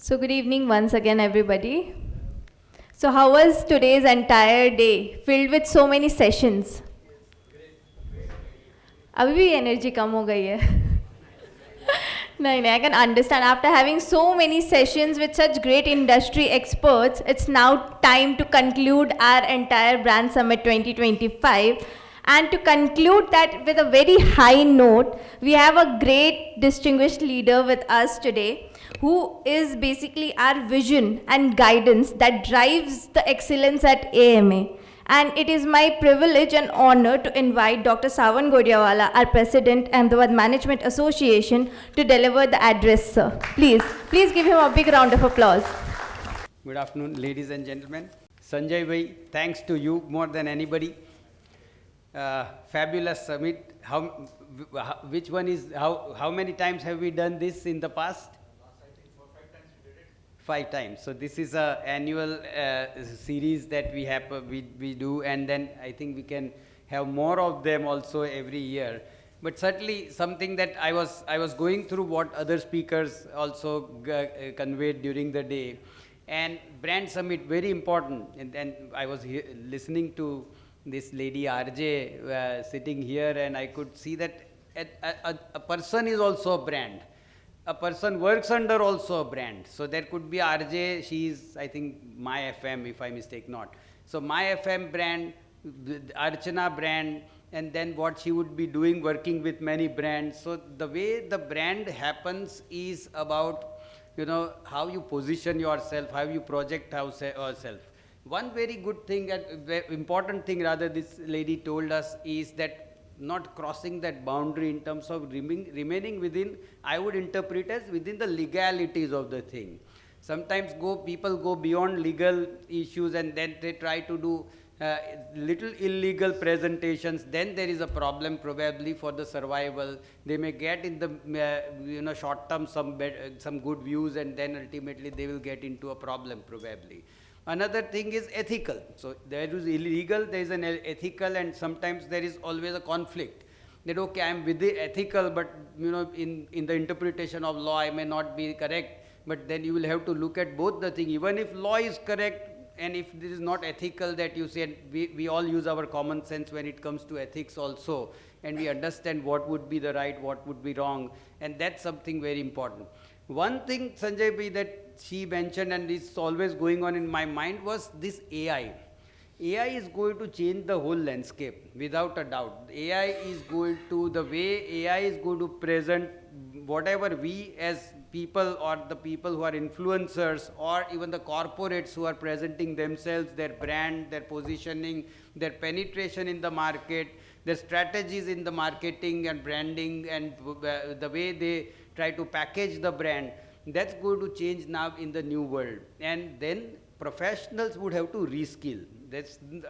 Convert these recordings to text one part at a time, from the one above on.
So good evening once again, everybody. So how was today's entire day? Filled with so many sessions. अभी भी energy कम हो गई है. I can understand. After having so many sessions with such great industry experts, it's now time to conclude our entire Brand Summit 2025. And to conclude that with a very high note, we have a great distinguished leader with us today, who is basically our vision and guidance that drives the excellence at AMA. And it is my privilege and honor to invite Dr. Savan Godiawala, our President, Ahmedabad Management Association, to deliver the address, sir. Please give him a big round of applause. Good afternoon, ladies and gentlemen. Sanjay bhai, thanks to you more than anybody. Fabulous summit. How many times have we done this in the past? 5 times. So this is a annual series that we do, and then I think we can have more of them also every year. But certainly something that I was going through what other speakers also conveyed during the day, and Brand Summit very important. And I was listening to this lady RJ sitting here, and I could see that a person is also a brand. A person works under also a brand. So there could be RJ, she is, I think, My FM, if I mistake not. So My FM brand, Archana brand, and then what she would be doing, working with many brands. So the way the brand happens is about, how you position yourself, how you project yourself. One very good thing, important thing rather, this lady told us is that not crossing that boundary in terms of remaining within, I would interpret as within the legalities of the thing. Sometimes people go beyond legal issues, and then they try to do little illegal presentations. Then there is a problem probably for the survival. They may get in the short term some good views, and then ultimately they will get into a problem probably. Another thing is ethical. So there is illegal, there is an ethical, and sometimes there is always a conflict. That okay, I am with the ethical, but in the interpretation of law I may not be correct. But then you will have to look at both the thing. Even if law is correct, and if this is not ethical, that you said, we all use our common sense when it comes to ethics also, and we understand what would be the right, what would be wrong, and that's something very important. One thing, Sanjay bhai, that she mentioned, and it's always going on in my mind, was this AI. AI is going to change the whole landscape, without a doubt. AI is going to, the way AI is going to present whatever we as people, or the people who are influencers, or even the corporates who are presenting themselves, their brand, their positioning, their penetration in the market, their strategies in the marketing and branding, and the way they try to package the brand, that's going to change now in the new world. And then professionals would have to reskill.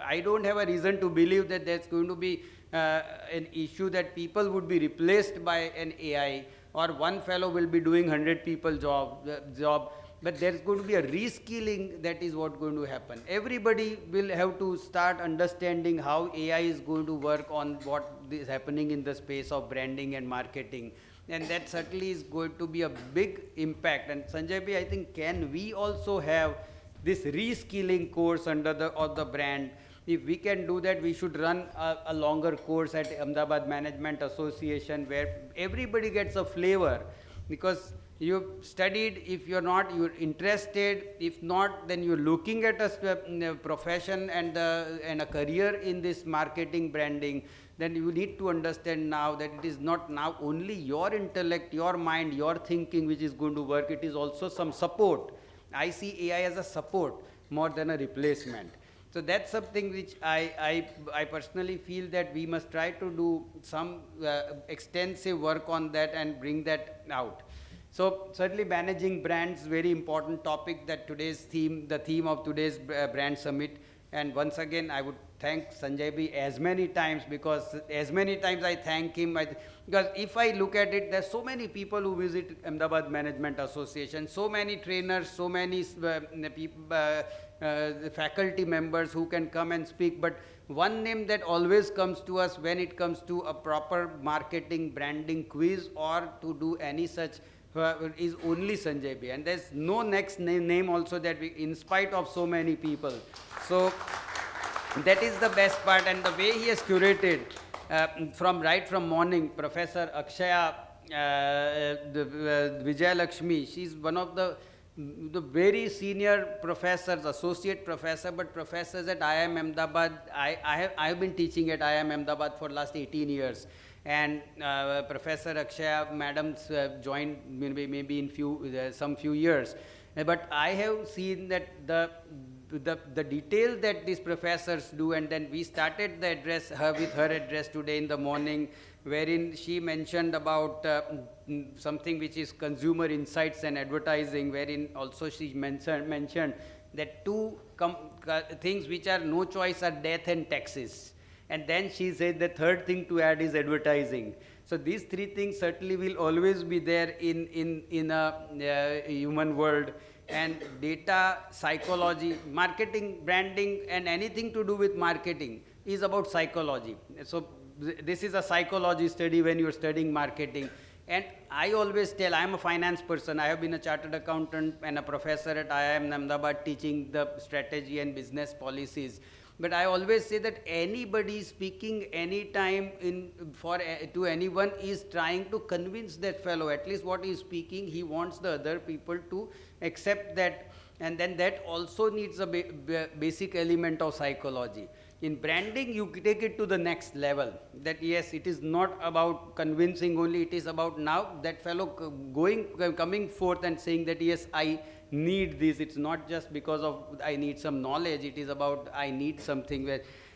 I don't have a reason to believe that there's going to be an issue that people would be replaced by an AI, or one fellow will be doing 100 people job, but there's going to be a reskilling. That is what's going to happen. Everybody will have to start understanding how AI is going to work on what is happening in the space of branding and marketing. And that certainly is going to be a big impact. And Sanjay bhai, I think, can we also have this reskilling course under the brand? If we can do that, we should run a longer course at Ahmedabad Management Association, where everybody gets a flavor, because you've studied. If you're not, you're interested. If not, then you're looking at a profession and a career in this marketing branding. Then you need to understand now that it is not now only your intellect, your mind, your thinking which is going to work. It is also some support. I see AI as a support more than a replacement. So that's something which I personally feel that we must try to do some extensive work on that and bring that out. So certainly managing brands, very important topic, that today's theme, the theme of today's brand summit. And once again, I would thank Sanjay bhai as many times, because as many times I thank him. Because if I look at it, there's so many people who visit Ahmedabad Management Association, so many trainers, so many faculty members who can come and speak. But one name that always comes to us when it comes to a proper marketing branding quiz, or to do any such is only Sanjay Bhai, and there's no next name also that we, in spite of so many people. So that is the best part, and the way he has curated from right from morning. Professor Akshaya Vijay Lakshmi, she's one of the very senior professors, associate professor, but professors at IIM Ahmedabad. I have been teaching at IIM Ahmedabad for last 18 years. And Professor Akshaya madams joined maybe in some few years. But I have seen that the detail that these professors do, and then we started the address with her address today in the morning, wherein she mentioned about something which is consumer insights and advertising, wherein also she mentioned that two things which are no choice are death and taxes. And then she said the third thing to add is advertising. So these three things certainly will always be there in a human world. And data, psychology, marketing, branding, and anything to do with marketing is about psychology. So this is a psychology study when you're studying marketing. And I always tell, I'm a finance person. I have been a chartered accountant and a professor at IIM Ahmedabad teaching the strategy and business policies. But I always say that anybody speaking anytime to anyone is trying to convince that fellow, at least what he is speaking, he wants the other people to accept that. And then that also needs a basic element of psychology. In branding, you take it to the next level. That yes, it is not about convincing only, it is about now that fellow coming forth and saying that yes, I need this. It's not just because of I need some knowledge, it is about I need something.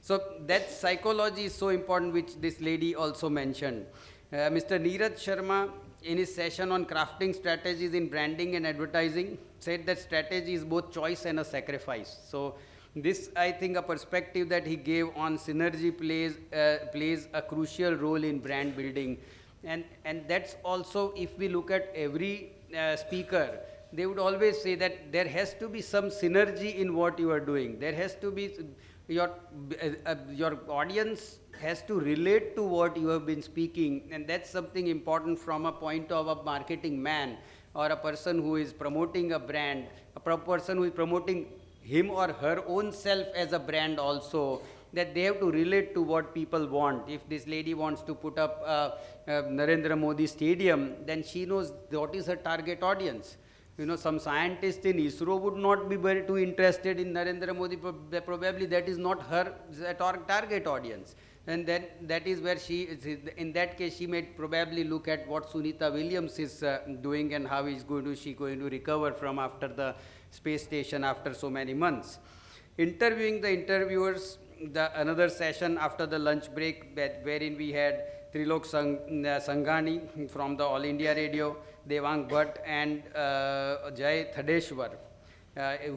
So that psychology is so important, which this lady also mentioned. Mr. Neeraj Sharma, in his session on crafting strategies in branding and advertising, said that strategy is both choice and a sacrifice. So this, I think, a perspective that he gave on synergy plays a crucial role in brand building. And that's also, if we look at every speaker, they would always say that there has to be some synergy in what you are doing. There has to be, your audience has to relate to what you have been speaking, and that's something important from a point of a marketing man or a person who is promoting a brand, a person who is promoting him or her own self as a brand also, that they have to relate to what people want. If this lady wants to put up Narendra Modi Stadium, then she knows what is her target audience. You know, some scientist in ISRO would not be very too interested in Narendra Modi. Probably that is not her target audience. And then that is where she, in that case, she may probably look at what Sunita Williams is doing and how she going to recover from after the space station after so many months. Interviewing the interviewers, another session after the lunch break, wherein we had Trilok Sanghani from the All India Radio, Devang Bhatt and Jai Thadeshwar,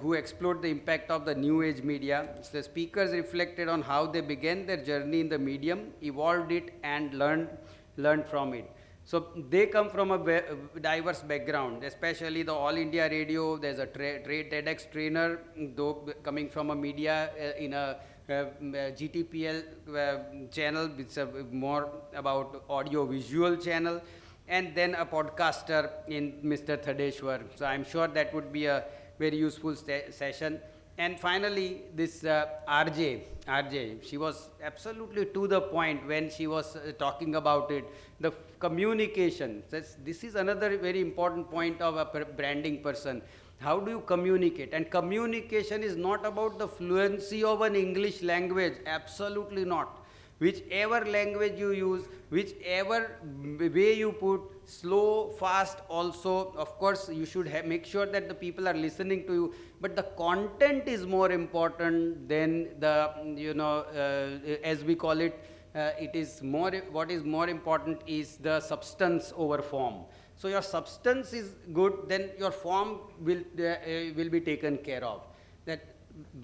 who explored the impact of the new age media. The speakers reflected on how they began their journey in the medium, evolved it, and learned from it. So they come from a diverse background, especially the All India Radio. There's a TEDx trainer, though coming from a media in a GTPL channel, which is more about audio visual channel, and then a podcaster in Mr. Thadeshwar. So I'm sure that would be a very useful session. And finally, this RJ, she was absolutely to the point when she was talking about it, the communication. This is another very important point of a branding person. How do you communicate? And communication is not about the fluency of an English language, absolutely not. Whichever language you use, whichever way you put, slow, fast also, of course you should make sure that the people are listening to you, but the content is more important than the, as we call it, it is more, what is more important is the substance over form. So your substance is good, then your form will be taken care of. That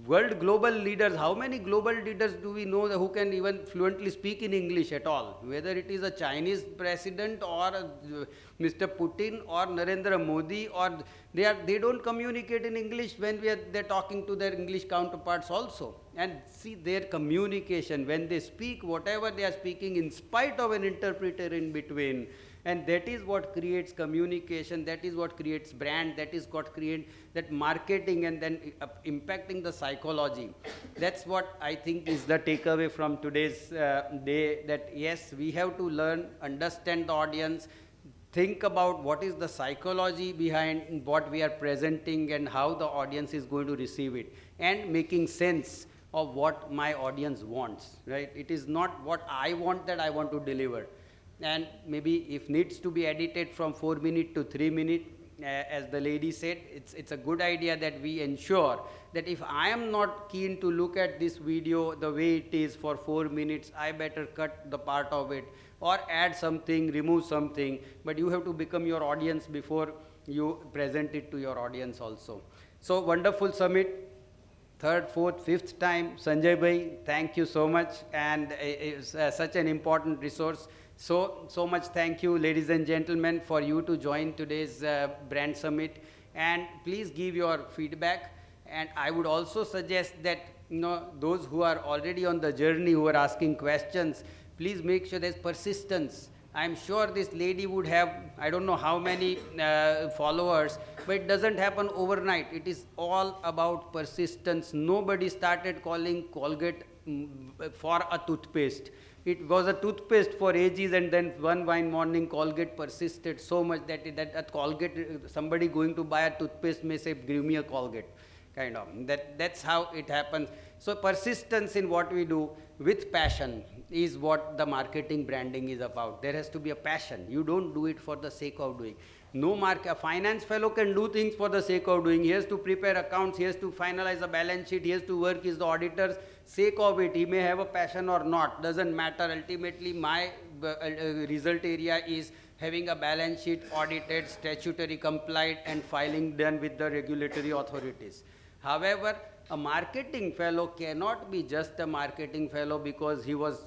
world global leaders, how many global leaders do we know who can even fluently speak in English at all? Whether it is a Chinese president or Mr. Putin or Narendra Modi, or they don't communicate in English when they're talking to their English counterparts also. And see their communication when they speak, whatever they are speaking, in spite of an interpreter in between, And that is what creates communication, that is what creates brand, that is what creates that marketing, and then impacting the psychology. That's what I think is the takeaway from today's day, that yes, we have to learn, understand the audience, think about what is the psychology behind what we are presenting and how the audience is going to receive it, and making sense of what my audience wants, right? It is not what I want that I want to deliver. And maybe if needs to be edited from 4 minutes to 3 minutes, as the lady said, it's a good idea that we ensure that if I am not keen to look at this video the way it is for 4 minutes, I better cut the part of it or add something, remove something. But you have to become your audience before you present it to your audience also. So wonderful summit. Third, fourth, fifth time, Sanjay bhai, thank you so much, and it's such an important resource. So much thank you, ladies and gentlemen, for you to join today's brand summit, and please give your feedback. And I would also suggest that, you know, those who are already on the journey, who are asking questions, please make sure there's persistence. I'm sure this lady would have, I don't know how many followers, but it doesn't happen overnight. It is all about persistence. Nobody started calling Colgate for a toothpaste. It was a toothpaste for ages, and then one fine morning Colgate persisted so much that at Colgate, somebody going to buy a toothpaste may say, give me a Colgate, kind of. That's how it happens. So persistence in what we do with passion is what the marketing branding is about. There has to be a passion. You don't do it for the sake of doing. A finance fellow can do things for the sake of doing. He has to prepare accounts, he has to finalize a balance sheet, he has to work with the auditors. Sake of it, he may have a passion or not, doesn't matter. Ultimately, my result area is having a balance sheet audited, statutory complied, and filing done with the regulatory authorities. However, a marketing fellow cannot be just a marketing fellow because he was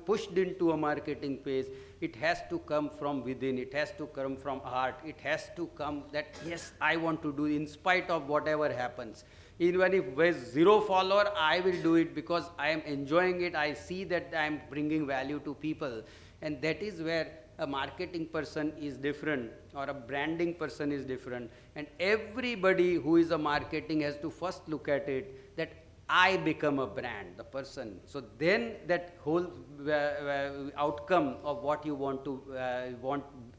pushed into a marketing phase. It has to come from within. It has to come from heart. It has to come that, yes, I want to do in spite of whatever happens. Even if there's zero follower, I will do it because I am enjoying it. I see that I am bringing value to people. And that is where a marketing person is different, or a branding person is different. And everybody who is a marketing has to first look at it that I become a brand, the person. So then that whole outcome of what you want to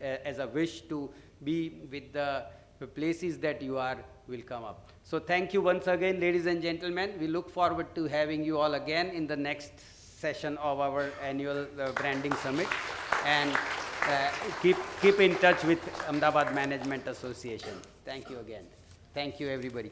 as a wish to be with the places that you are will come up. So thank you once again, ladies and gentlemen. We look forward to having you all again in the next session of our annual branding summit. And keep in touch with Ahmedabad Management Association. Thank you again. Thank you, everybody.